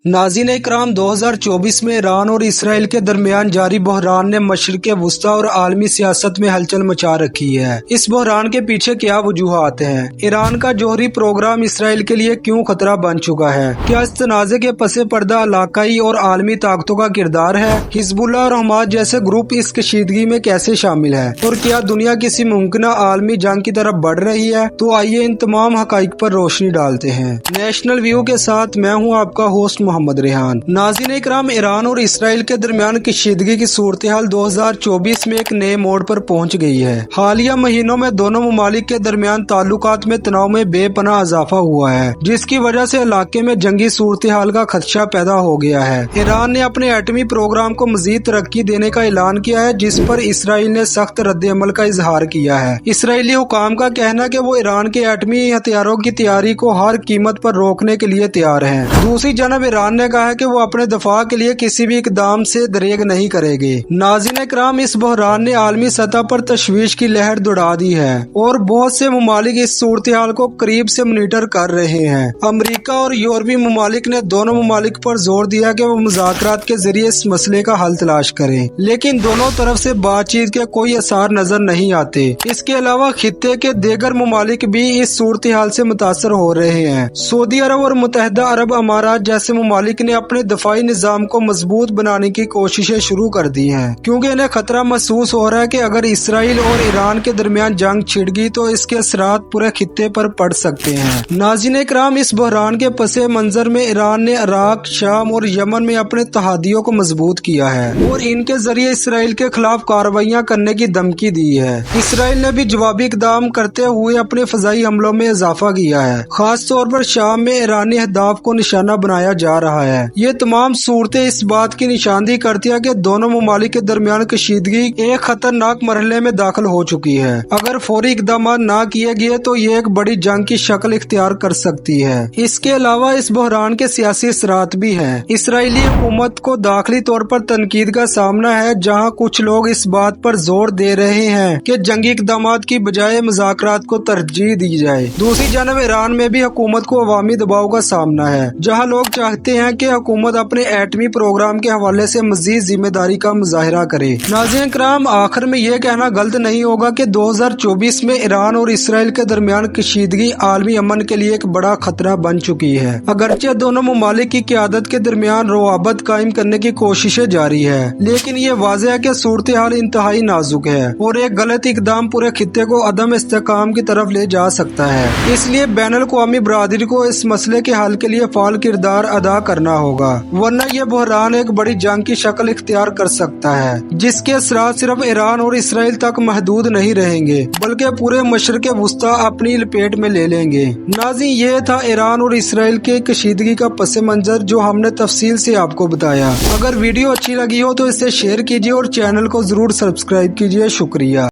नाज़रीन इकराम 2024 में ईरान और इसराइल के दरमियान जारी बहरान ने मशरिक़ वुस्ता और आलमी सियासत में हलचल मचा रखी है। इस बहरान के पीछे क्या वजूहात हैं? ईरान का जौहरी प्रोग्राम इसराइल के लिए क्यों खतरा बन चुका है? क्या इस तनाज़े के पसे पर्दा इलाकाई और आलमी ताकतों का किरदार है? हिजबुल्लाह और हमास जैसे ग्रुप इस कशीदगी में कैसे शामिल है? और क्या दुनिया किसी मुमकिन आलमी जंग की तरफ बढ़ रही है? तो आइए इन तमाम हकाइक पर रोशनी डालते हैं। नेशनल व्यू के साथ मैं हूँ आपका होस्ट मोहम्मद रेहान। नाज़रीन इकराम, ईरान और इसराइल के दरमियान कशीदगी की सूरत हाल 2024 में एक नए मोड़ पर पहुंच गई है। हालिया महीनों में दोनों ममालिक के दरमियान ताल्लुकात में तनाव में बेपनाह इजाफा हुआ है, जिसकी वजह से इलाके में जंगी सूरत हाल का खदशा पैदा हो गया है। ईरान ने अपने एटमी प्रोग्राम को मजीद तरक्की देने का ऐलान किया है, जिस पर इसराइल ने सख्त रद्द-ए-अमल का इजहार किया है। इसराइली हुकाम का कहना है कि वो ईरान के एटमी हथियारों की तैयारी को हर कीमत पर रोकने के लिए तैयार है। दूसरी जानब ईरान ने कहा है कि वो अपने दफा के लिए किसी भी इकदाम से दरेग नहीं करेंगे। नाज़रीन इकराम, इस बहरान ने आलमी सतह पर तशवीश की लहर दौड़ा दी है और बहुत से ममालिक इस सूरत हाल को करीब से मॉनिटर कर रहे हैं। अमरीका और यूरोपीय ममालिक ने दोनों ममालिक पर जोर दिया कि वो मुज़ाकरात के जरिए इस मसले का हल तलाश करें, लेकिन दोनों तरफ से बातचीत के कोई असर नजर नहीं आते। इसके अलावा खित्ते के दीगर ममालिक भी इस सूरत हाल से मुतासर हो रहे हैं। सऊदी अरब और मुत्तहिदा अरब अमारात जैसे ममालिक ने अपने दफाई निजाम को मजबूत बनाने की कोशिशें शुरू कर दी हैं, क्योंकि इन्हें खतरा महसूस हो रहा है कि अगर इसराइल और ईरान के दरमियान जंग छिड़ गई तो इसके असरात पूरे खित्ते पर पड़ सकते हैं। नाज़रीन इकराम, इस बहरान के पसे मंजर में ईरान ने इराक, शाम और यमन में अपने तहादियों को मजबूत किया है और इनके जरिए इसराइल के खिलाफ कार्रवाइयां करने की धमकी दी है। इसराइल ने भी जवाबी इकदाम करते हुए अपने फजाई हमलों में इजाफा किया है। खास तौर पर शाम में ईरानी अहदाफ को निशाना बनाया जा रहा है। ये तमाम सूरतें इस बात की निशानदेही करती है कि दोनों ममालिक के दरमियान कशीदगी एक खतरनाक मरहले में दाखिल हो चुकी है। अगर फौरी इकदाम न किए गए तो ये एक बड़ी जंग की शक्ल इख्तियार कर सकती है। इसके अलावा इस बहरान के सियासी असरात भी हैं। इसराइली हुकूमत को दाखिली तौर पर तनकीद का सामना है, जहाँ कुछ लोग इस बात पर जोर दे रहे हैं कि जंगी इकदाम की बजाय मुज़ाकरात को तरजीह दी जाए। दूसरी जानब ईरान में भी हुकूमत को अवामी दबाव का सामना है, जहाँ लोग चाहते हैं कि हुकूमत अपने एटमी प्रोग्राम के हवाले से मजीद जिम्मेदारी का मुजाहिरा करे। नाज़रीन इकराम, आखिर में यह कहना गलत नहीं होगा कि 2024 में ईरान और इसराइल के दरमियान कशीदगी आलमी अमन के लिए एक बड़ा खतरा बन चुकी है। अगरचे दोनों ममालिक की क़यादत के दरमियान रोआबत कायम करने की कोशिशें जारी है, लेकिन ये वाज़ेह है कि सूरत हाल इंतहाई नाजुक है और एक गलत इकदाम पूरे खित्ते को अदम इस्तेहकाम की तरफ ले जा सकता है। इसलिए बैनुल अक़वामी बरादरी को इस मसले के हल के लिए फाल किरदार अदा करना होगा, वरना यह बहरान एक बड़ी जंग की शक्ल इख्तियार कर सकता है, जिसके असरात सिर्फ ईरान और इसराइल तक महदूद नहीं रहेंगे, बल्कि पूरे मशरिक़ वुस्ता अपनी लपेट में ले लेंगे। नाज़रीन, ये था ईरान और इसराइल के कशीदगी का पस मंजर, जो हमने तफसील से आपको बताया। अगर वीडियो अच्छी लगी हो तो इसे शेयर कीजिए और चैनल को जरूर सब्सक्राइब कीजिए। शुक्रिया।